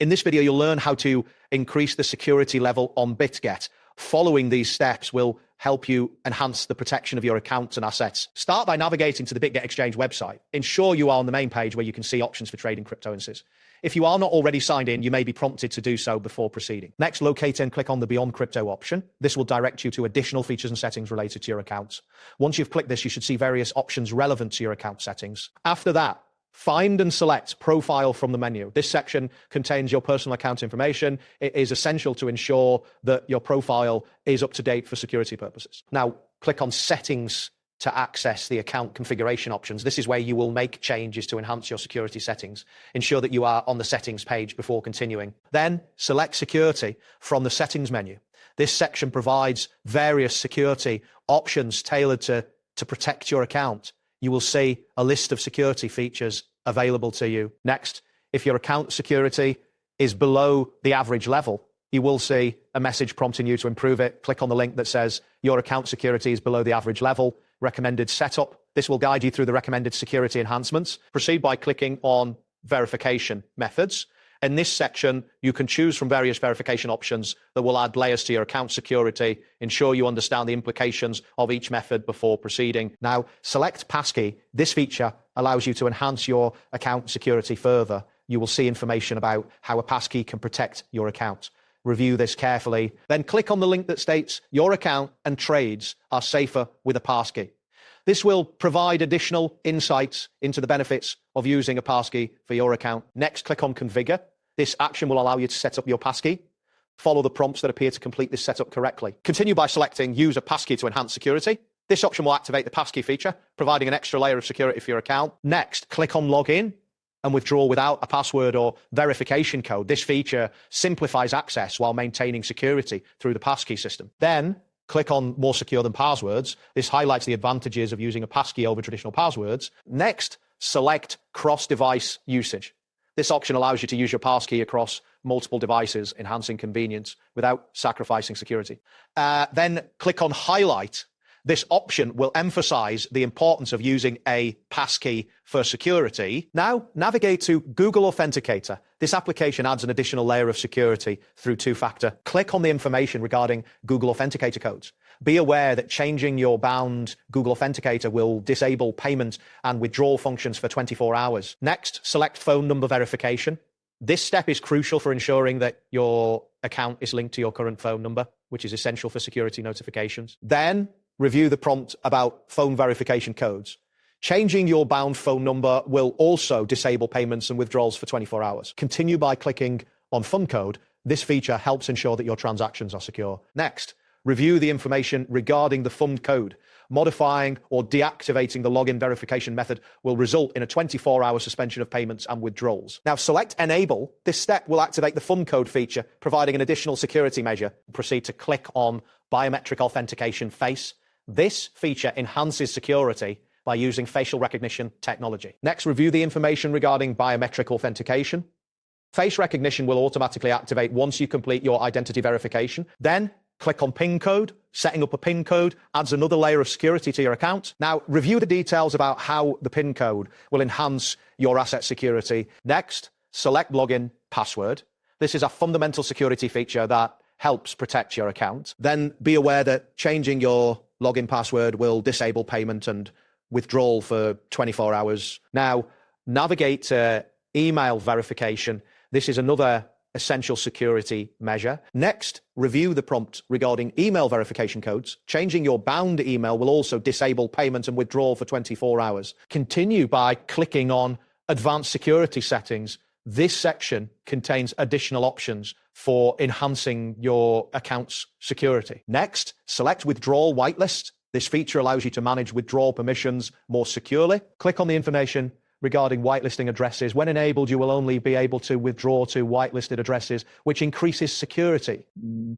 In this video, you'll learn how to increase the security level on Bitget. Following these steps will help you enhance the protection of your accounts and assets. Start by navigating to the Bitget Exchange website. Ensure you are on the main page where you can see options for trading cryptocurrencies. If you are not already signed in, you may be prompted to do so before proceeding. Next, locate and click on the Beyond Crypto option. This will direct you to additional features and settings related to your accounts. Once you've clicked this, you should see various options relevant to your account settings. After that, find and select Profile from the menu. This section contains your personal account information. It is essential to ensure that your profile is up to date for security purposes. Now, click on Settings to access the account configuration options. This is where you will make changes to enhance your security settings. Ensure that you are on the settings page before continuing. Then select Security from the settings menu. This section provides various security options tailored to protect your account. You will see a list of security features available to you. Next, if your account security is below the average level, you will see a message prompting you to improve it. Click on the link that says your account security is below the average level. Recommended setup. This will guide you through the recommended security enhancements. Proceed by clicking on verification methods. In this section, you can choose from various verification options that will add layers to your account security. Ensure you understand the implications of each method before proceeding. Now, select Passkey. This feature allows you to enhance your account security further. You will see information about how a passkey can protect your account. Review this carefully. Then click on the link that states your account and trades are safer with a passkey. This will provide additional insights into the benefits of using a passkey for your account. Next, click on Configure. This action will allow you to set up your passkey. Follow the prompts that appear to complete this setup correctly. Continue by selecting Use a passkey to enhance security. This option will activate the passkey feature, providing an extra layer of security for your account. Next, click on Login and withdraw without a password or verification code. This feature simplifies access while maintaining security through the passkey system. Then, click on More Secure Than Passwords. This highlights the advantages of using a passkey over traditional passwords. Next, select Cross-Device Usage. This option allows you to use your passkey across multiple devices, enhancing convenience without sacrificing security. Then click on Highlight. This option will emphasize the importance of using a passkey for security. Now, navigate to Google Authenticator. This application adds an additional layer of security through two-factor. Click on the information regarding Google Authenticator codes. Be aware that changing your bound Google Authenticator will disable payment and withdrawal functions for 24 hours. Next, select phone number verification. This step is crucial for ensuring that your account is linked to your current phone number, which is essential for security notifications. Then, review the prompt about phone verification codes. Changing your bound phone number will also disable payments and withdrawals for 24 hours. Continue by clicking on Fund Code. This feature helps ensure that your transactions are secure. Next, review the information regarding the fund code. Modifying or deactivating the login verification method will result in a 24-hour suspension of payments and withdrawals. Now, select Enable. This step will activate the fund code feature, providing an additional security measure. Proceed to click on Biometric Authentication Face. This feature enhances security by using facial recognition technology. Next, review the information regarding biometric authentication. Face recognition will automatically activate once you complete your identity verification. Then, click on PIN code. Setting up a PIN code adds another layer of security to your account. Now, review the details about how the PIN code will enhance your asset security. Next, select Login Password. This is a fundamental security feature that helps protect your account. Then, be aware that changing your login password will disable payment and withdrawal for 24 hours. Now, navigate to email verification. This is another essential security measure. Next, review the prompt regarding email verification codes. Changing your bound email will also disable payment and withdrawal for 24 hours. Continue by clicking on Advanced Security Settings. This section contains additional options for enhancing your account's security. Next, select Withdrawal Whitelist. This feature allows you to manage withdrawal permissions more securely. Click on the information regarding whitelisting addresses. When enabled, you will only be able to withdraw to whitelisted addresses, which increases security.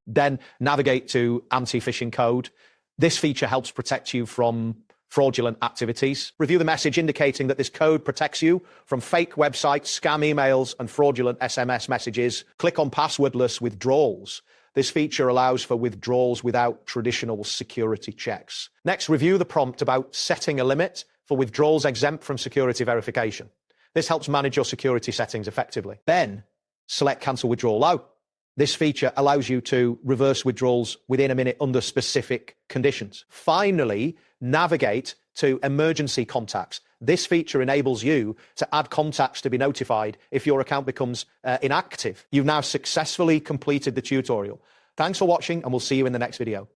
Then navigate to Anti-Phishing Code. This feature helps protect you from fraudulent activities. Review the message indicating that this code protects you from fake websites, scam emails, and fraudulent SMS messages. Click on Passwordless Withdrawals. This feature allows for withdrawals without traditional security checks. Next, review the prompt about setting a limit for withdrawals exempt from security verification. This helps manage your security settings effectively. Then, select cancel withdrawal low. This feature allows you to reverse withdrawals within a minute under specific conditions. Finally, navigate to emergency contacts. This feature enables you to add contacts to be notified if your account becomes inactive. You've now successfully completed the tutorial. Thanks for watching, and we'll see you in the next video.